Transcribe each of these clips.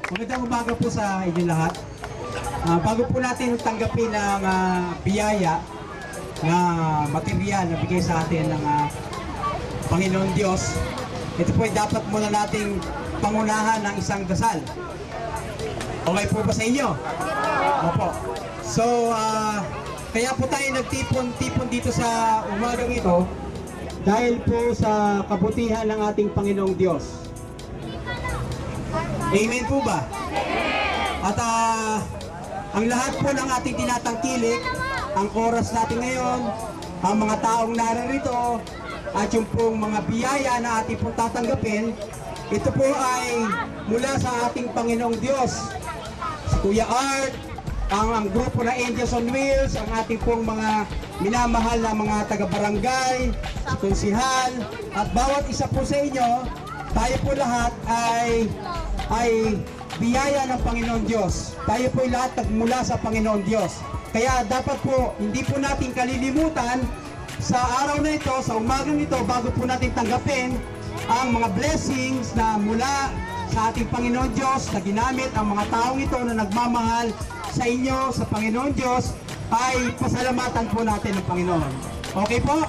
Magandang umaga po sa inyo lahat. Bago po natin tanggapin ang biyaya na material na bigay sa atin ng Panginoon Diyos, ito po ay dapat muna nating pangunahan ng isang dasal. Okay po ba sa inyo? Opo. So, kaya po tayo nagtipon-tipon dito sa umagang ito dahil po sa kabutihan ng ating Panginoong Diyos. Amen po ba? At ang lahat po ng ating tinatangkilik, ang oras natin ngayon, ang mga taong narito, at yung pong mga biyaya na ating pong tatanggapin, ito po ay mula sa ating Panginoong Diyos. Si Kuya Art, ang grupo na Angels on Wheels, ang ating pong mga minamahal na mga taga-barangay, si Konsihal, at bawat isa po sa inyo, tayo po lahat ay biyaya ng Panginoon Diyos. Tayo po lahat mula sa Panginoon Diyos. Kaya dapat po, hindi po natin kalilimutan sa araw na ito, sa umagang ito, bago po natin tanggapin ang mga blessings na mula sa ating Panginoon Diyos na ginamit ang mga taong ito na nagmamahal sa inyo, sa Panginoon Diyos, ay pasalamatan po natin ng Panginoon. Okay po?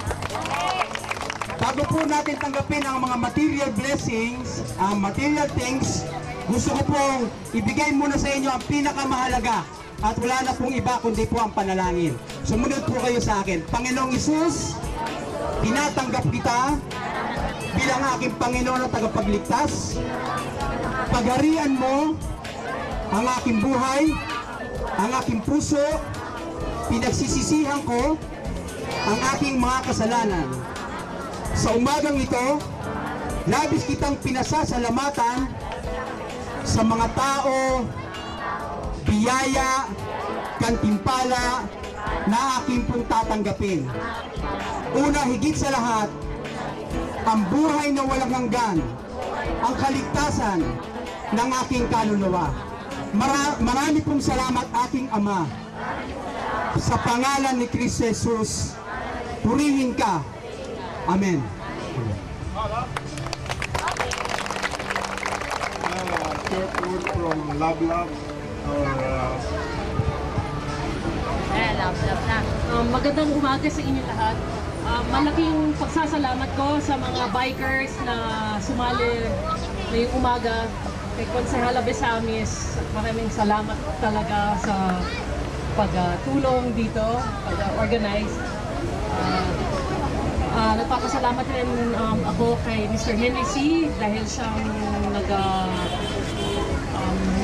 Bago po natin tanggapin ang mga material blessings, ang material things, gusto ko pong ibigay muna sa inyo ang pinakamahalaga at wala na pong iba kundi po ang panalangin. Sumunod po kayo sa akin. Panginoong Isus, tinatanggap kita bilang aking Panginoon at tagapagligtas. Pagharian mo ang aking buhay, ang aking puso, pinagsisisihan ko ang aking mga kasalanan. Sa umagang ito, labis kitang pinasasalamatan sa mga tao, biyaya, kantimpala na aking pong tatanggapin. Una, higit sa lahat, ang buhay na walang hanggan, ang kaligtasan ng aking kaluluwa. Marami pong salamat aking Ama. Sa pangalan ni Kristo Jesus, purihin ka. Amen. Short word from Love. Love na. Magandang umaga sa inyo lahat. Malaking pagsasalamat ko sa mga bikers na sumali ngayong umaga kay Konsehal Besamis. Maraming salamat talaga sa pagtulong dito, pag-organize. Nagpapasalamat rin ako kay Mr. Henry C. dahil siyang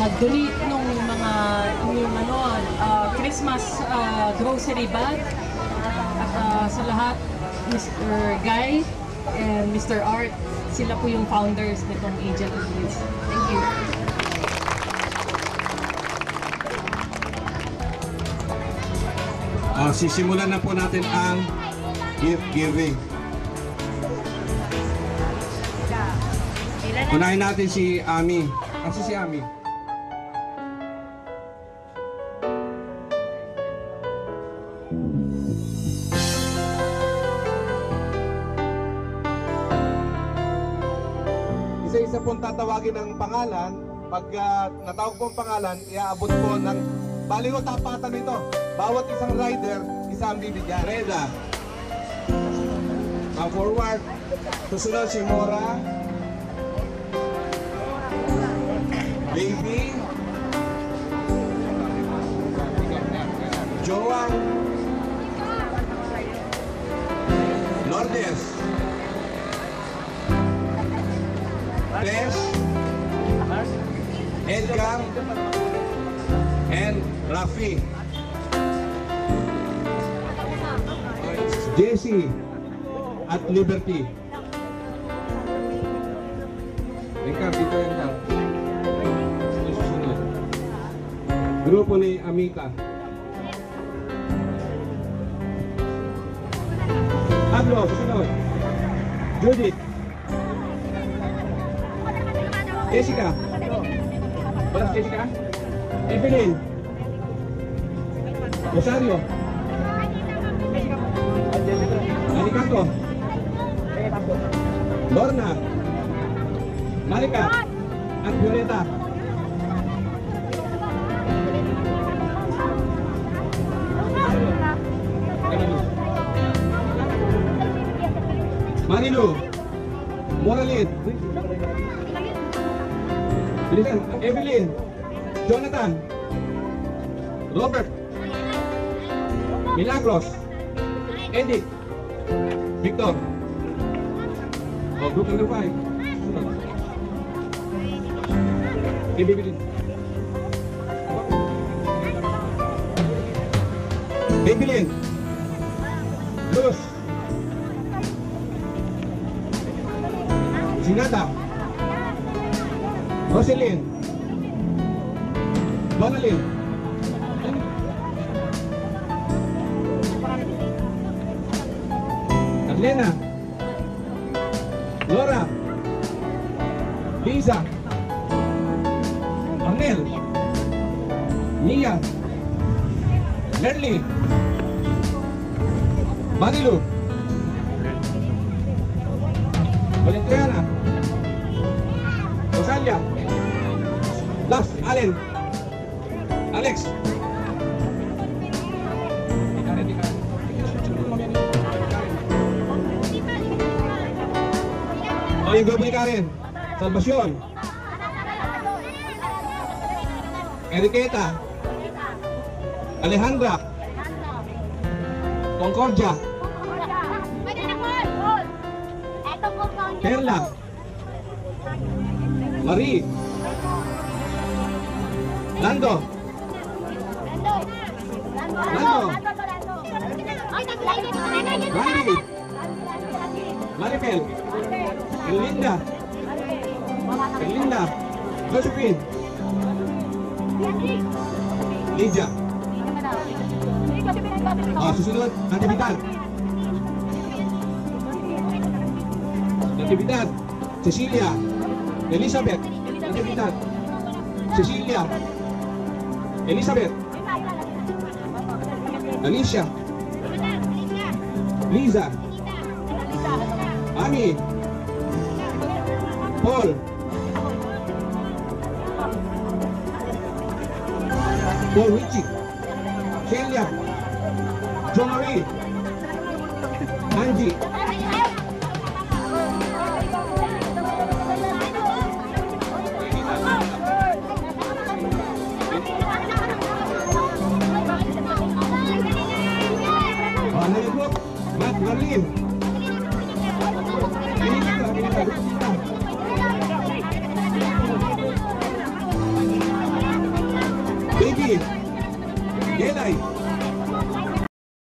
nag-donate nung mga Christmas grocery bag. At sa lahat, Mr. Guy and Mr. Art, sila po yung founders nitong Angel on Wheels. Thank you. Sisimulan na po natin ang gift giving. Unahin natin si Ami. Kasi si Ami. Isa-isa pong tatawagin ng pangalan. Pag natawag po ang pangalan, iaabot po ng baliw tapatan nito. Bawat isang rider, isang bibigyan. Reda. Forward. Susunod si Mora. Baby. Joang. Lourdes. Tess. Edgar. And Rafi. Jesse. At Liberty. Ikaw, dito yan daw. Susunod. Grupo ni Amita. Pablo, susunod. Judith. Jessica. Wala Jessica? Evelyn. Rosario. Alicato. Lorna. Marika. At Violeta. Marilu. Moralin. Bilisan. Evelyn. Jonathan. Robert. Milagros. Edith. Victor. Oh, group number 5. Evelyn. Evelyn. Luz. Sinata. Roselyn. Donalyn. Arlena. Laura. Lisa. Arnel. Mia. Lerly. Marilu. Valentiana. Rosalia. Last, Allen. Alex. O yung grupo ni Karen. Salvacion. Enriqueta. Alejandra. Concordia. Perla. Marie. Lando. Randy. Maribel. Erlinda. Josephine. Lydia. Susunod, Natividad. Natividad. Cecilia. Elizabeth. Natividad. Cecilia. Elizabeth. Alicia. Liza. Ami. Paul. Paul Richie. Celia. John Marie. Angie. Matt Marlin. Baby. Gelay.